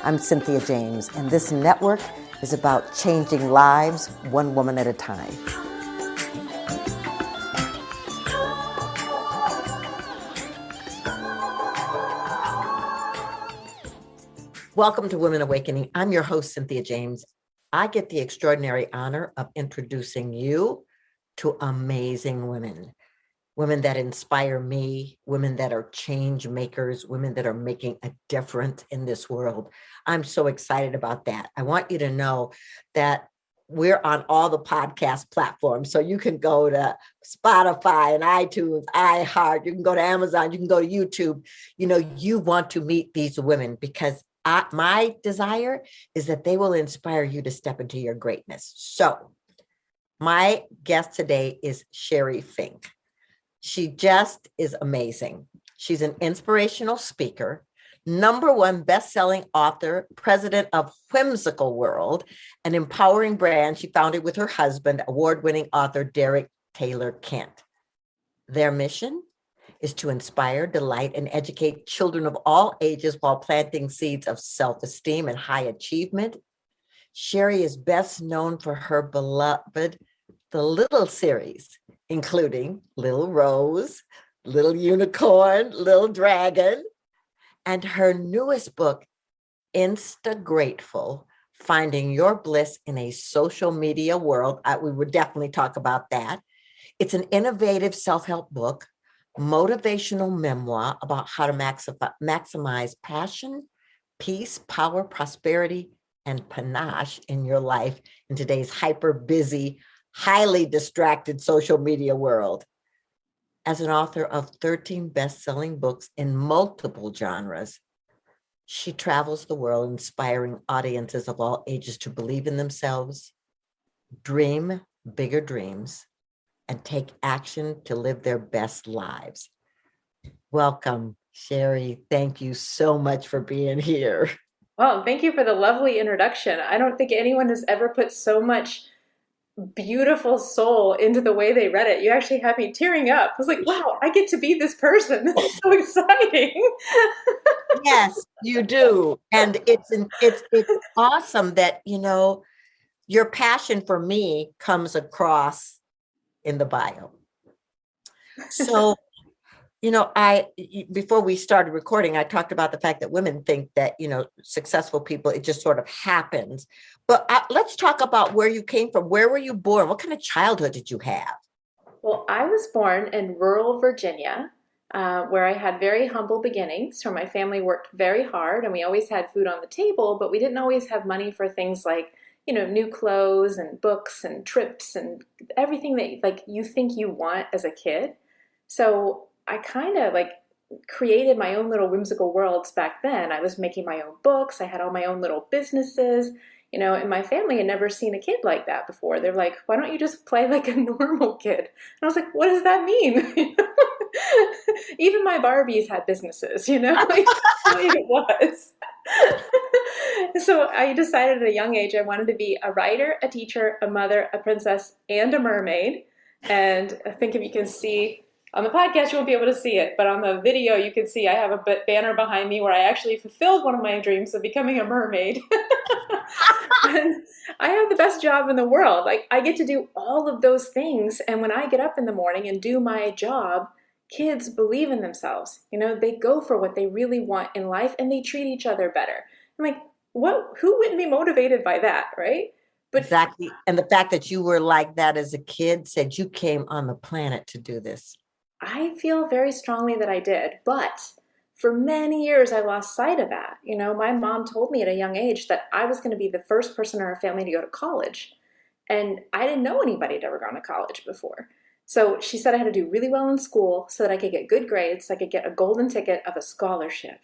I'm Cynthia James, and this network is about changing lives one woman at a time. Welcome to Women Awakening. I'm your host, Cynthia James. I get the extraordinary honor of introducing you to amazing women. Women that inspire me, women that are change makers, women that are making a difference in this world. I'm so excited about that. I want you to know that we're on all the podcast platforms. So you can go to Spotify and iTunes, iHeart, you can go to Amazon, you can go to YouTube. You know, you want to meet these women because my desire is that they will inspire you to step into your greatness. So my guest today is Sheri Fink. She just is amazing. She's an inspirational speaker, #1 best-selling author, president of Whimsical W, an empowering brand she founded with her husband, award-winning author Derek Taylor Kent. Their mission is to inspire, delight, and educate children of all ages while planting seeds of self-esteem and high achievement. Sheri is best known for her beloved The Little series, including Little Rose, Little Unicorn, Little Dragon, and her newest book, Insta-Grateful, Finding Your Bliss in a Social Media World. We would definitely talk about that. It's an innovative self-help book, motivational memoir about how to maximize passion, peace, power, prosperity, and panache in your life in today's hyper busy, highly distracted social media world. As an author of 13 best-selling books in multiple genres, she travels the world inspiring audiences of all ages to believe in themselves, dream bigger dreams, and take action to live their best lives. Welcome, Sheri. Thank you so much for being here. Well, thank you for the lovely introduction. I don't think anyone has ever put so much beautiful soul into the way they read it. You actually had me tearing up. I was like, wow, I get to be this person. This is so exciting. Yes, you do. And it's awesome that, you know, your passion for me comes across in the bio. So, you know, before we started recording, I talked about the fact that women think that, you know, successful people, it just sort of happens. But let's talk about where you came from. Where were you born? What kind of childhood did you have? Well, I was born in rural Virginia, where I had very humble beginnings. So my family worked very hard and we always had food on the table, but we didn't always have money for things like, you know, new clothes and books and trips and everything that like you think you want as a kid. So I kind of like created my own little whimsical worlds back then. I was making my own books. I had all my own little businesses, you know, and my family had never seen a kid like that before. They're like, why don't you just play like a normal kid? And I was like, what does that mean? Even my Barbies had businesses, you know, like, it was. So I decided at a young age I wanted to be a writer, a teacher, a mother, a princess, and a mermaid. And I think if you can see on the podcast, you won't be able to see it, but on the video, you can see I have a banner behind me where I actually fulfilled one of my dreams of becoming a mermaid. And I have the best job in the world. Like, I get to do all of those things. And when I get up in the morning and do my job, kids believe in themselves. You know, they go for what they really want in life and they treat each other better. I'm like, who wouldn't be motivated by that, right? But exactly. And the fact that you were like that as a kid said you came on the planet to do this. I feel very strongly that I did, but for many years I lost sight of that. You know, my mom told me at a young age that I was going to be the first person in our family to go to college. And I didn't know anybody had ever gone to college before. So she said I had to do really well in school so that I could get good grades, so I could get a golden ticket of a scholarship.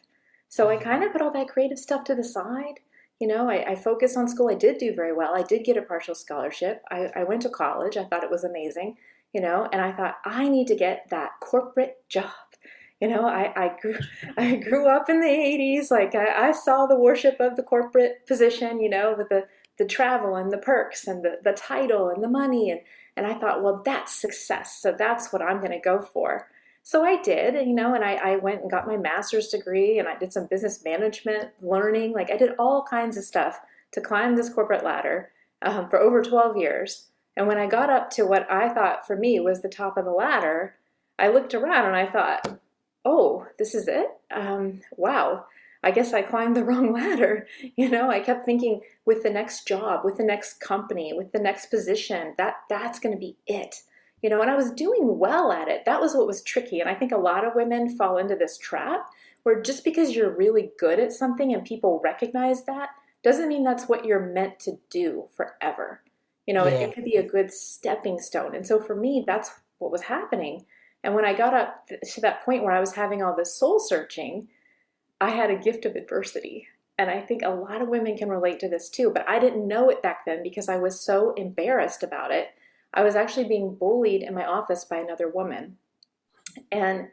So I kind of put all that creative stuff to the side. You know, I focused on school. I did do very well. I did get a partial scholarship. I went to college. I thought it was amazing, you know, and I thought I need to get that corporate job. You know, I grew up in the 80s. Like I saw the worship of the corporate position, you know, with the travel and the perks and the title and the money. And I thought, well, that's success. So that's what I'm going to go for. So I did, and I went and got my master's degree and I did some business management learning. Like I did all kinds of stuff to climb this corporate ladder for over 12 years. And when I got up to what I thought for me was the top of the ladder, I looked around and I thought, oh, this is it? Wow. I guess I climbed the wrong ladder. I kept thinking with the next job, with the next company, with the next position, that's going to be it. And I was doing well at it. That was what was tricky. And I think a lot of women fall into this trap where just because you're really good at something and people recognize that doesn't mean that's what you're meant to do forever. Yeah. It could be a good stepping stone. And so for me, that's what was happening. And when I got up to that point where I was having all this soul searching, I had a gift of adversity. And I think a lot of women can relate to this too, but I didn't know it back then because I was so embarrassed about it. I was actually being bullied in my office by another woman. And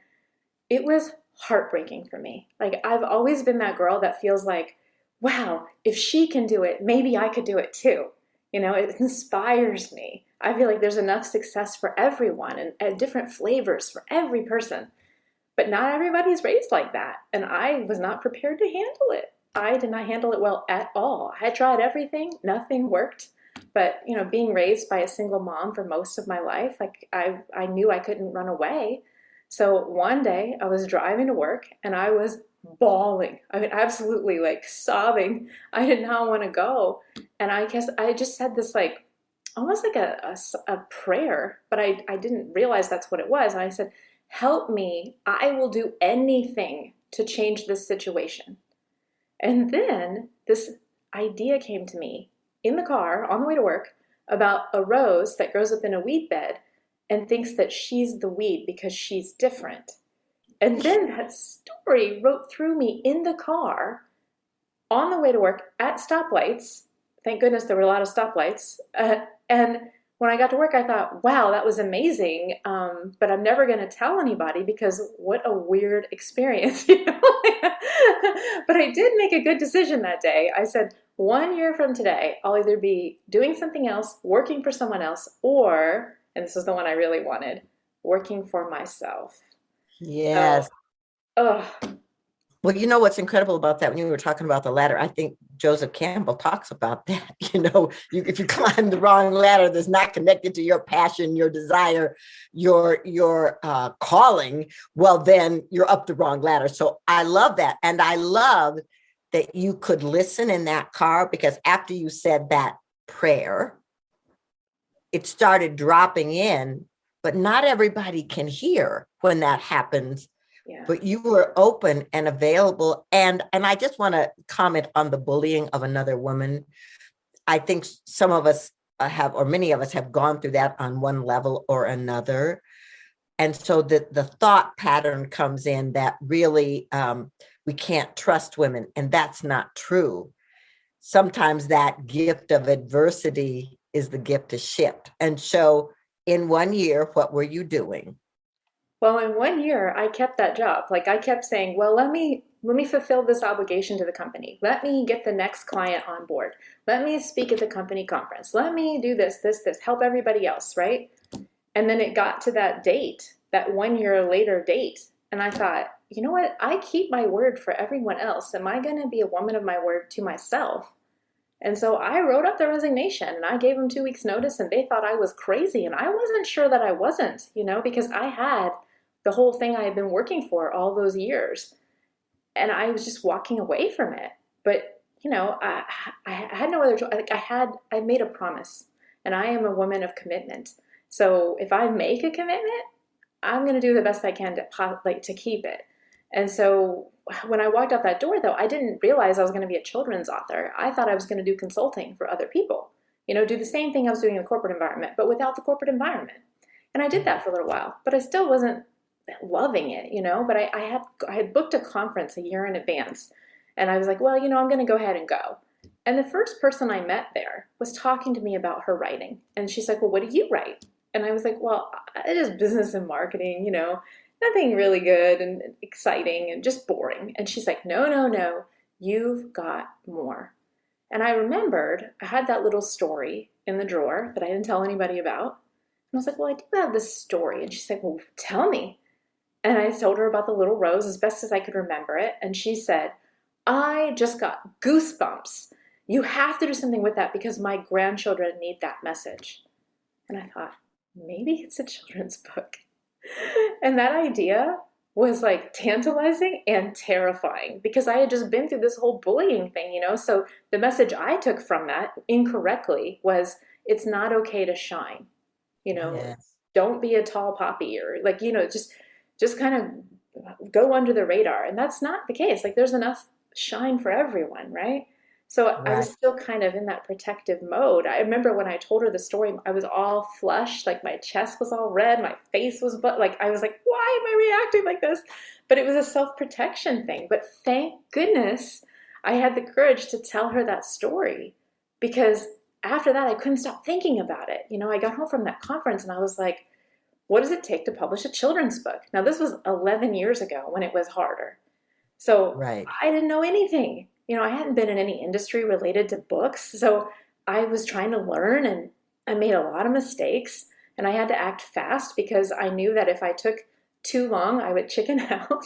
it was heartbreaking for me. Like, I've always been that girl that feels like, wow, if she can do it, maybe I could do it too. It inspires me. I feel like there's enough success for everyone and different flavors for every person. But not everybody's raised like that. And I was not prepared to handle it. I did not handle it well at all. I tried everything, nothing worked. But, being raised by a single mom for most of my life, like I knew I couldn't run away. So one day I was driving to work and I was bawling. I mean, absolutely like sobbing. I did not want to go. And I guess I just said this like almost like a prayer, but I didn't realize that's what it was. And I said, help me. I will do anything to change this situation. And then this idea came to me in the car on the way to work about a rose that grows up in a weed bed and thinks that she's the weed because she's different. And then that story wrote through me in the car on the way to work at stoplights. Thank goodness there were a lot of stoplights. And when I got to work, I thought, wow, that was amazing. But I'm never going to tell anybody because what a weird experience. But I did make a good decision that day. I said, 1 year from today, I'll either be doing something else, working for someone else, or, and this is the one I really wanted, working for myself. So, Yes. ugh, Well, you know what's incredible about that when you were talking about the ladder, I think Joseph Campbell talks about that. If you climb the wrong ladder that's not connected to your passion, your desire, your calling, well, then you're up the wrong ladder. So I love that. And I love that you could listen in that car because after you said that prayer, it started dropping in, but not everybody can hear when that happens, yeah. but you were open and available. And I just want to comment on the bullying of another woman. I think some of us have, or many of us have gone through that on one level or another. And so the thought pattern comes in that really we can't trust women, and that's not true. Sometimes that gift of adversity is the gift to shift. And so in 1 year, what were you doing? Well, in 1 year, I kept that job. Like I kept saying, well, let me fulfill this obligation to the company. Let me get the next client on board. Let me speak at the company conference. Let me do this, help everybody else, right? And then it got to that date, that 1 year later date. And I thought, you know what? I keep my word for everyone else. Am I going to be a woman of my word to myself? And so I wrote up the resignation and I gave them 2 weeks notice and they thought I was crazy. And I wasn't sure that I wasn't, because I had the whole thing I had been working for all those years. And I was just walking away from it. But, I had no other choice. Like I made a promise and I am a woman of commitment. So if I make a commitment, I'm going to do the best I can to keep it. And so when I walked out that door, though, I didn't realize I was going to be a children's author. I thought I was going to do consulting for other people, do the same thing I was doing in the corporate environment, but without the corporate environment. And I did that for a little while, but I still wasn't loving it, but I had booked a conference a year in advance. And I was like, well, I'm going to go ahead and go. And the first person I met there was talking to me about her writing. And she's like, well, what do you write? And I was like, well, it is business and marketing, nothing really good and exciting and just boring. And she's like, no, no, no, you've got more. And I remembered I had that little story in the drawer that I didn't tell anybody about. And I was like, well, I do have this story. And she's like, well, tell me. And I told her about the little rose as best as I could remember it. And she said, I just got goosebumps. You have to do something with that because my grandchildren need that message. And I thought, maybe it's a children's book. And that idea was like tantalizing and terrifying because I had just been through this whole bullying thing, So the message I took from that incorrectly was it's not okay to shine, you know, Yes. don't be a tall poppy or like, just kind of go under the radar. And that's not the case. Like there's enough shine for everyone, right? So I was Right. still kind of in that protective mode. I remember when I told her the story, I was all flushed, like my chest was all red, my face was like I was like, why am I reacting like this? But it was a self-protection thing. But thank goodness I had the courage to tell her that story because after that I couldn't stop thinking about it. I got home from that conference and I was like, what does it take to publish a children's book? Now, this was 11 years ago when it was harder. So Right. I didn't know anything. I hadn't been in any industry related to books. So I was trying to learn and I made a lot of mistakes and I had to act fast because I knew that if I took too long, I would chicken out.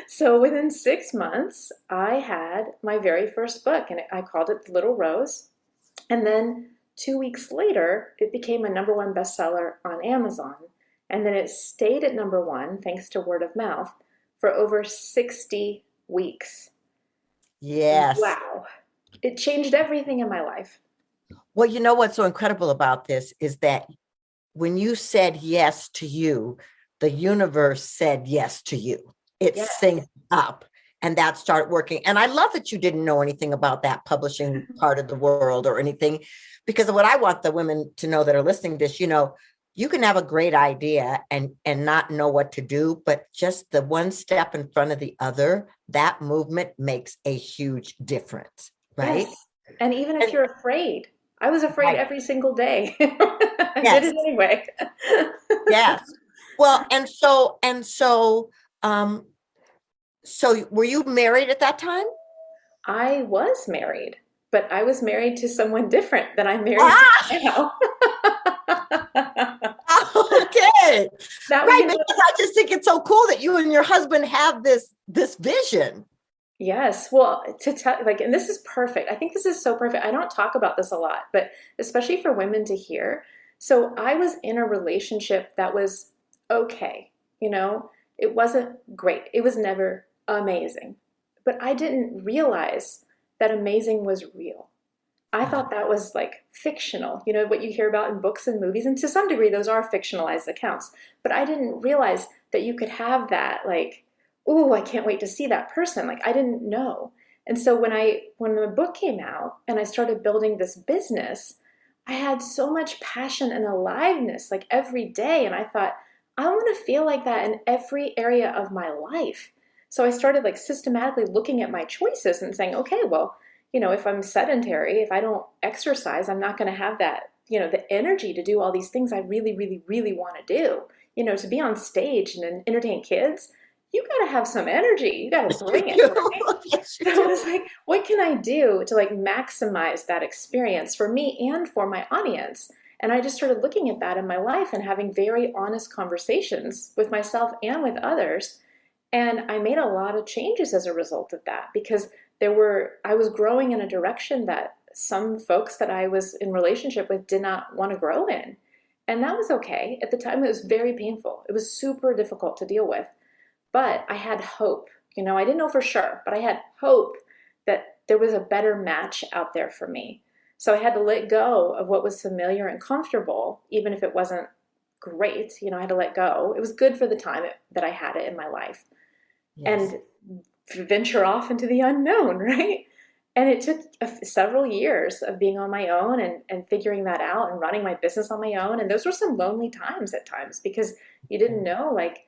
So within 6 months, I had my very first book and I called it The Little Rose. And then 2 weeks later, it became a number one bestseller on Amazon. And then it stayed at number one, thanks to word of mouth, for over 60 weeks. Yes. Wow. It changed everything in my life. Well, you know what's so incredible about this is that when you said yes to you, the universe said yes to you. It Yes. synced up and that started working. And I love that you didn't know anything about that publishing part of the world or anything, because what I want the women to know that are listening to this, you can have a great idea and not know what to do, but just the one step in front of the other, that movement makes a huge difference, right? Yes. And even if And you're afraid, I was afraid right, every single day. I did yes, it anyway. yes. Well, um, so were you married at that time? I was married, but I was married to someone different than I'm married to Ah, now. okay. That was, Right, because I just think it's so cool that you and your husband have this vision. yes. Well, to tell, like, and this is perfect. I think this is so perfect. I don't talk about this a lot, but especially for women to hear. So I was in a relationship that was okay. It wasn't great. It was never amazing, but I didn't realize that amazing was real. I Uh, thought that was like fictional, what you hear about in books and movies. And to some degree, those are fictionalized accounts. But I didn't realize that you could have that, like, oh, I can't wait to see that person. Like, I didn't know. And so when the book came out and I started building this business, I had so much passion and aliveness like every day. And I thought, I want to feel like that in every area of my life. So I started like systematically looking at my choices and saying, okay, well, if I'm sedentary, if I don't exercise, I'm not going to have that, the energy to do all these things I really, really, really want to do. To be on stage and entertain kids, you got to have some energy. You got to yes, you bring it, do. right? Yes, you So I do. was like, what can I do to like maximize that experience for me and for my audience? And I just started looking at that in my life and having very honest conversations with myself and with others. And I made a lot of changes as a result of that because I was growing in a direction that some folks that I was in relationship with did not want to grow in. And that was okay. At the time, it was very painful. It was super difficult to deal with. But I had hope. I didn't know for sure, but I had hope that there was a better match out there for me. So I had to let go of what was familiar and comfortable, even if it wasn't great. I had to let go. It was good for the time that I had it in my life Yes. and venture off into the unknown, right? And it took several years of being on my own and figuring that out and running my business on my own. And those were some lonely times at times because you didn't know, like,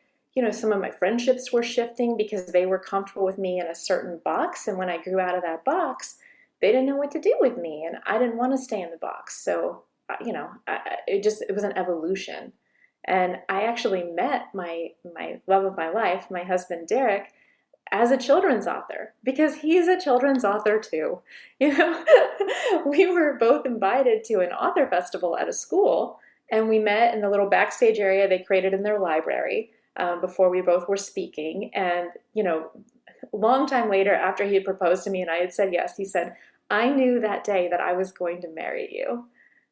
some of my friendships were shifting because they were comfortable with me in a certain box. And when I grew out of that box, they didn't know what to do with me. And I didn't want to stay in the box. So, it was an evolution. And I actually met my love of my life, my husband, Derek, as a children's author because he's a children's author too. You know, we were both invited to an author festival at a school and we met in the little backstage area they created in their library. before we both were speaking. And, a long time later, after he had proposed to me and I had said yes, he said, I knew that day that I was going to marry you.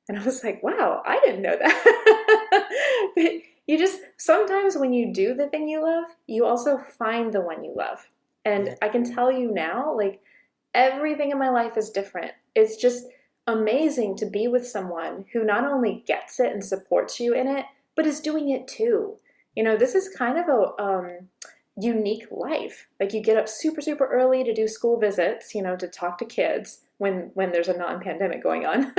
And I was like, wow, I didn't know that. But you just, sometimes when you do the thing you love, you also find the one you love. And Yeah. I can tell you now, like, everything in my life is different. It's just amazing to be with someone who not only gets it and supports you in it, but is doing it too. This is kind of a unique life. Like, you get up super, super early to do school visits, to talk to kids when there's a non-pandemic going on.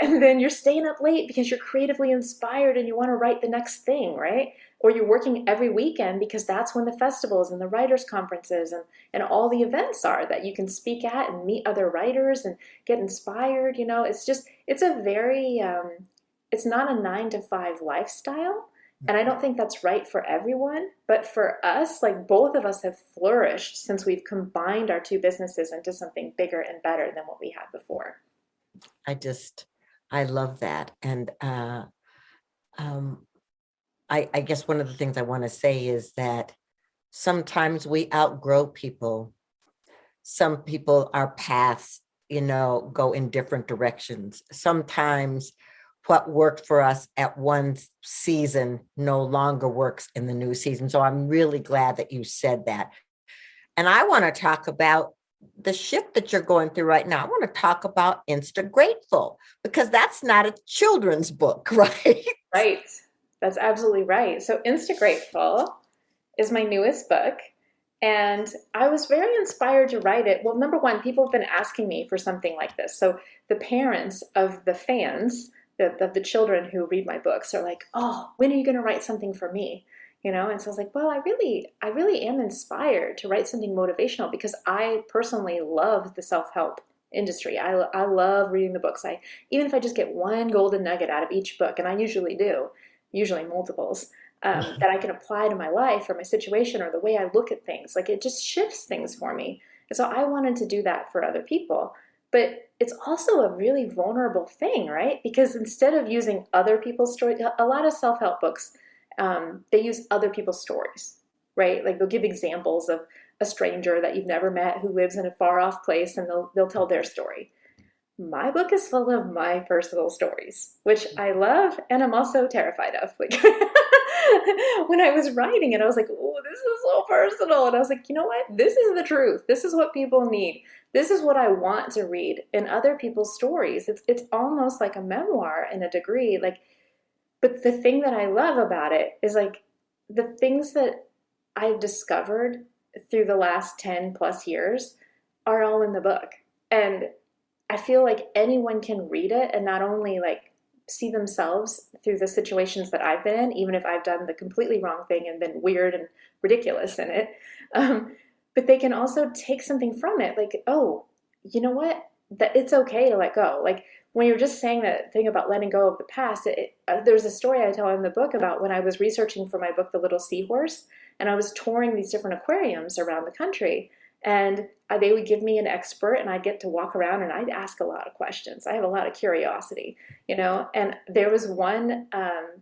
And then you're staying up late because you're creatively inspired and you want to write the next thing, right? Or you're working every weekend because that's when the festivals and the writers' conferences and all the events are that you can speak at and meet other writers and get inspired. It's a very, it's not a 9 to 5 lifestyle. And I don't think that's right for everyone. But for us, like, both of us have flourished since we've combined our two businesses into something bigger and better than what we had before. I just, I love that. And um, I guess one of the things I want to say is that sometimes we outgrow people. Some people, our paths, go in different directions. Sometimes what worked for us at one season no longer works in the new season. So I'm really glad that you said that. And I want to talk about the shift that you're going through right now. I want to talk about Insta Grateful, because that's not a children's book, right? Right. That's absolutely right. So, Insta Grateful is my newest book. And I was very inspired to write it. Well, number one, people have been asking me for something like this. So the parents of the fans, of the children who read my books, are like, "Oh, when are you going to write something for me?" And so I was like, "Well, I really am inspired to write something motivational because I personally love the self-help industry. I love reading the books. Even if I just get one golden nugget out of each book, and I usually do, usually multiples, that I can apply to my life or my situation or the way I look at things. Like, it just shifts things for me. And so I wanted to do that for other people. But it's also a really vulnerable thing, right? Because instead of using other people's stories, a lot of self-help books, they use other people's stories, right? Like, they'll give examples of a stranger that you've never met who lives in a far off place, and they'll tell their story. My book is full of my personal stories, which I love and I'm also terrified of. Like, when I was writing it, I was like, oh, this is so personal. And I was like, you know what? This is the truth. This is what people need. This is what I want to read in other people's stories. It's almost like a memoir in a degree. Like, but the thing that I love about it is, like, the things that I've discovered through the last 10 plus years are all in the book. And I feel like anyone can read it and not only, like, see themselves through the situations that I've been in, even if I've done the completely wrong thing and been weird and ridiculous in it, but they can also take something from it. Like, oh, you know what? That it's okay to let go. Like, when you're just saying that thing about letting go of the past, there's a story I tell in the book about when I was researching for my book, The Little Seahorse, and I was touring these different aquariums around the country. And they would give me an expert, and I'd get to walk around and I'd ask a lot of questions. I have a lot of curiosity, And there was one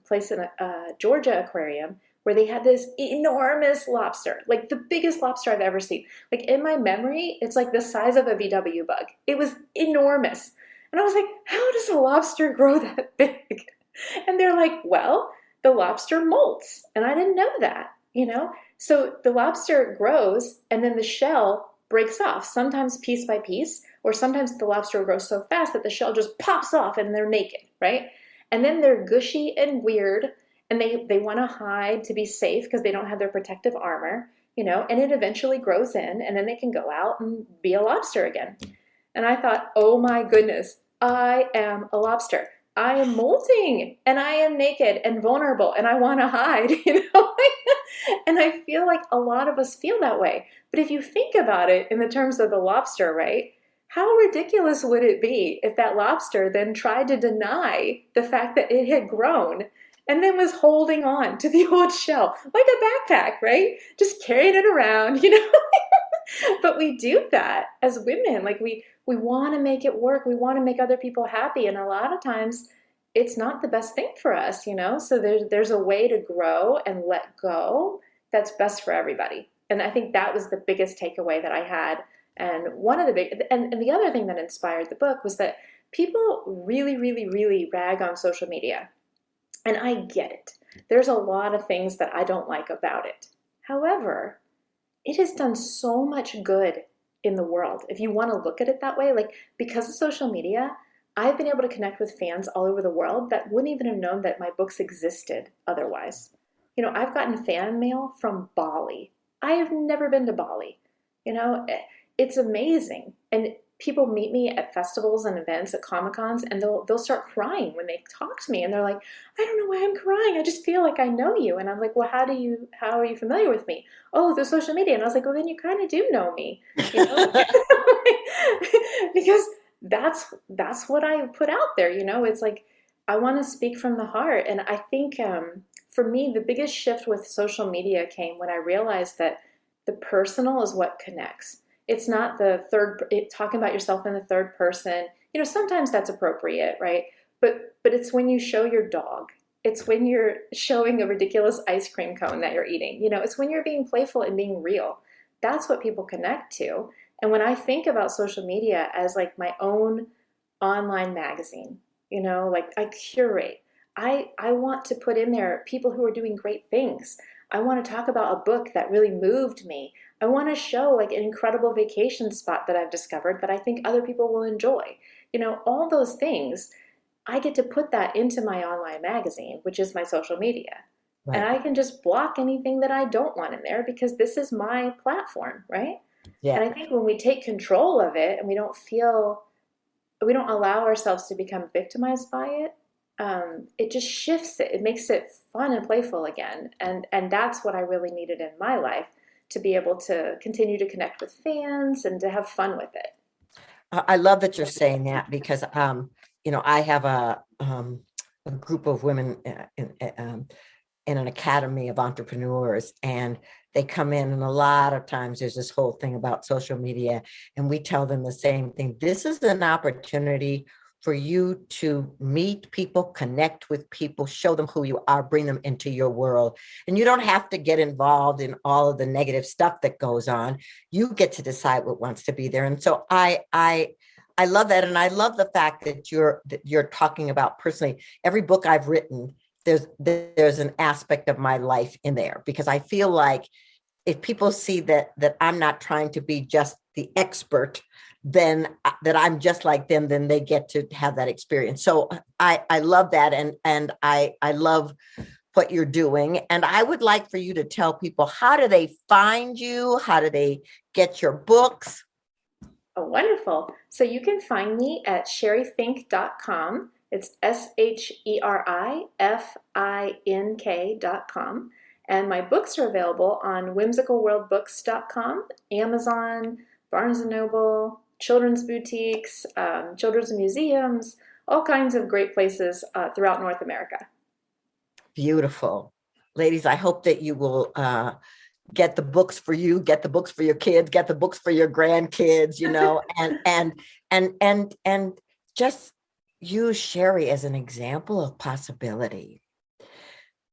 place in a Georgia aquarium where they had this enormous lobster, like the biggest lobster I've ever seen. Like, in my memory, it's like the size of a VW bug. It was enormous. And I was like, how does a lobster grow that big? And they're like, well, the lobster molts. And I didn't know that. So the lobster grows and then the shell breaks off, sometimes piece by piece, or sometimes the lobster grows so fast that the shell just pops off and they're naked, right? And then they're gushy and weird, and they want to hide to be safe because they don't have their protective armor, and it eventually grows in, and then they can go out and be a lobster again. And I thought, oh my goodness, I am a lobster. I am molting and I am naked and vulnerable and I want to hide. And I feel like a lot of us feel that way. But if you think about it in the terms of the lobster, right? How ridiculous would it be if that lobster then tried to deny the fact that it had grown and then was holding on to the old shell like a backpack, right? Just carrying it around. But we do that as women. Like, we want to make it work. We want to make other people happy. And a lot of times it's not the best thing for us, you know? So there's a way to grow and let go that's best for everybody. And I think that was the biggest takeaway that I had. And one of the big and the other thing that inspired the book was that people really, really, really rag on social media. And I get it. There's a lot of things that I don't like about it. However, it has done so much good in the world. If you want to look at it that way, like because of social media, I've been able to connect with fans all over the world that wouldn't even have known that my books existed otherwise. You know, I've gotten fan mail from Bali. I have never been to Bali. You know, it's amazing. And people meet me at festivals and events at Comic Cons and they'll start crying when they talk to me and they're like, I don't know why I'm crying. I just feel like I know you. And I'm like, well, how are you familiar with me? Oh, through social media. And I was like, well, then you kind of do know me, you know, because that's what I put out there. You know, it's like I want to speak from the heart, and I think for me, the biggest shift with social media came when I realized that the personal is what connects. It's not talking about yourself in the third person. You know, sometimes that's appropriate, right? But it's when you show your dog. It's when you're showing a ridiculous ice cream cone that you're eating. You know, it's when you're being playful and being real. That's what people connect to. And when I think about social media as like my own online magazine, you know, like I curate. I want to put in there people who are doing great things. I want to talk about a book that really moved me. I want to show like an incredible vacation spot that I've discovered that I think other people will enjoy. You know, all those things, I get to put that into my online magazine, which is my social media. And Right. I can just block anything that I don't want in there because this is my platform, right? Yeah. And I think when we take control of it and we don't allow ourselves to become victimized by it, it just shifts it. It makes it fun and playful again. And that's what I really needed in my life to be able to continue to connect with fans and to have fun with it. I love that you're saying that because, I have a group of women in an academy of entrepreneurs, and they come in, and a lot of times there's this whole thing about social media, and we tell them the same thing. This is an opportunity for you to meet people, connect with people, show them who you are, bring them into your world. And you don't have to get involved in all of the negative stuff that goes on. You get to decide what wants to be there. And so I love that. And I love the fact that you're talking about personally. Every book I've written, there's an aspect of my life in there, because I feel like if people see that I'm not trying to be just the expert, then that I'm just like them, then they get to have that experience. So I love that, and I love what you're doing. And I would like for you to tell people, how do they find you? How do they get your books? Oh, wonderful. So you can find me at sherifink.com. It's SHERIFINK.com. And my books are available on whimsicalworldbooks.com, Amazon, Barnes and Noble, children's boutiques, children's museums, all kinds of great places throughout North America. Beautiful. Ladies, I hope that you will get the books for you, get the books for your kids, get the books for your grandkids, and just use Sheri as an example of possibility.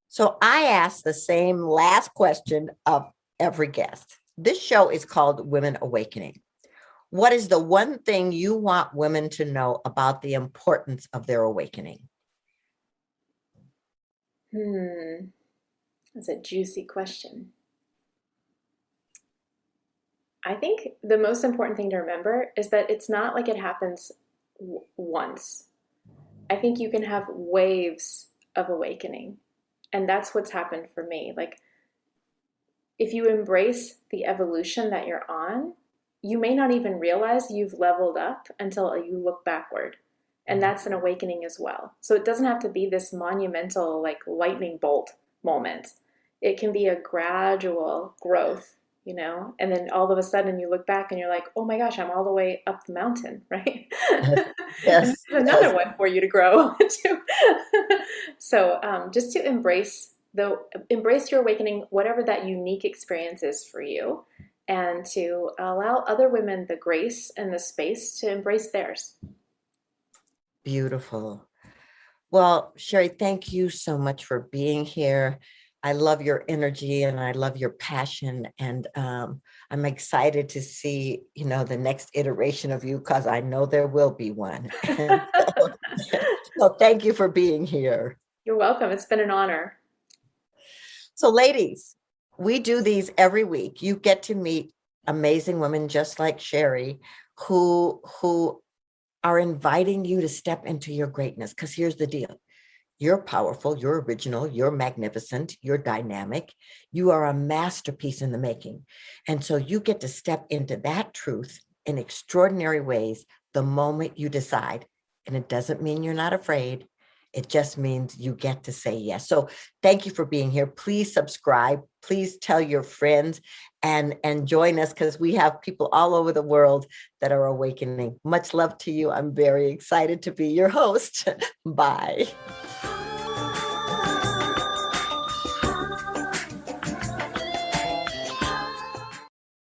So I asked the same last question of every guest. This show is called Women Awakening. What is the one thing you want women to know about the importance of their awakening? That's a juicy question. I think the most important thing to remember is that it's not like it happens once. I think you can have waves of awakening. And that's what's happened for me. Like, if you embrace the evolution that you're on, you may not even realize you've leveled up until you look backward. And that's an awakening as well. So it doesn't have to be this monumental, like lightning bolt moment. It can be a gradual growth, you know? And then all of a sudden you look back and you're like, oh my gosh, I'm all the way up the mountain, right? And Yes, there's yes. another one for you to grow to. So just to embrace your awakening, whatever that unique experience is for you, and to allow other women the grace and the space to embrace theirs. Beautiful. Well, Sheri, thank you so much for being here. I love your energy and I love your passion. And I'm excited to see, the next iteration of you because I know there will be one. And so thank you for being here. You're welcome. It's been an honor. So, ladies, we do these every week. You get to meet amazing women just like Sheri who are inviting you to step into your greatness. Because here's the deal. You're powerful, you're original, you're magnificent, you're dynamic. You are a masterpiece in the making. And so you get to step into that truth in extraordinary ways the moment you decide. And it doesn't mean you're not afraid. It just means you get to say yes. So thank you for being here. Please subscribe. Please tell your friends and join us because we have people all over the world that are awakening. Much love to you. I'm very excited to be your host. Bye.